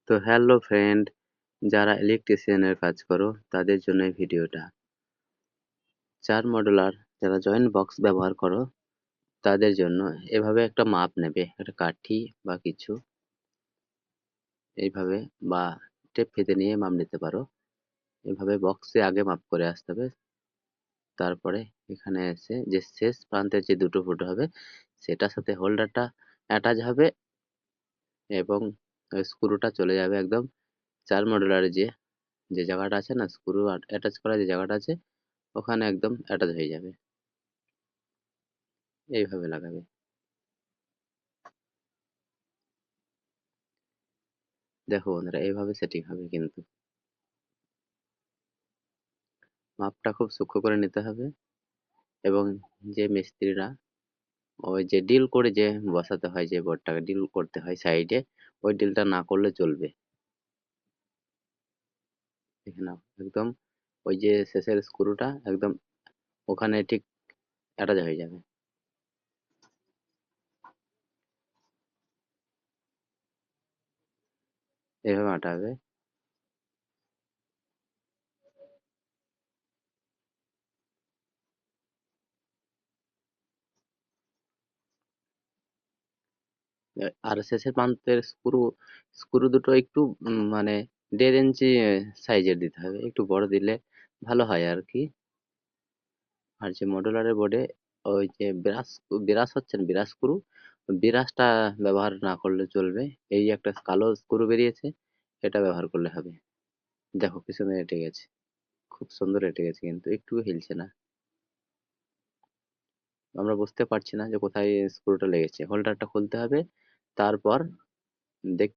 তো hello friend, যারা ইলেকট্রিশিয়ানের কাজ করো তাদের জন্য এই ভিডিওটা। 4 মডুলার যারা জয়েন্ট বক্স ব্যবহার করো তাদের জন্য এভাবে একটা মাপ নেবে, একটা কাঠি বা কিছু এইভাবে, বা টেপ ফিতে নিয়ে মাপ নিতে পারো। এভাবে বক্সে আগে মাপ করে আসতে হবে। তারপরে এখানে এসে যে শেষ প্রান্তের যে দুটো ফুটো হবে সেটার সাথে হোল্ডারটা অ্যাটাচ হবে এবং স্ক্রুটা চলে যাবে একদম 4 মডুলারের যে যে জায়গাটা আছে না, স্ক্রু অ্যাটাচ করা যে জায়গাটা আছে ওখানে একদম অ্যাটাচ হয়ে যাবে। এইভাবে লাগাবে। দেখো বন্ধুরা, এইভাবে সেটিং হবে, কিন্তু মাপটা খুব সূক্ষ্ম করে নিতে হবে। এবং যে মিস্ত্রিরা ওই যে ডিল করে যে বসাতে হয়, যে বোর্ডটাকে ডিল করতে হয় সাইডে, ওই ডিলটা না করলে চলবে। দেখে নাও, একদম ওই যে শেষের স্ক্রুটা একদম ওখানে ঠিক অ্যাটাচ হয়ে যাবে। এইভাবে আটাবে। আর শেষের প্রান্তের স্ক্রু স্ক্রু দুটো একটু মানে 1.5 ইঞ্চি সাইজের দিতে হবে, একটু বড় দিলে ভালো হয় আর কি। আর যে মডুলারের বোর্ডে ওই যে ব্রাশ ব্রাশ হচ্ছে না, ব্রাশ স্ক্রু, ব্রাশটা ব্যবহার না করলে চলবে। এই একটা কালো স্ক্রু বেরিয়েছে, এটা ব্যবহার করলে হবে। দেখো পিছনে এঁটে গেছে, খুব সুন্দর এঁটে গেছে, কিন্তু একটু হিলছে না। আমরা বুঝতে পারছি না যে কোথায় স্ক্রুটা লেগেছে। হোল্ডারটা খুলতে হবে, তারপর দেখ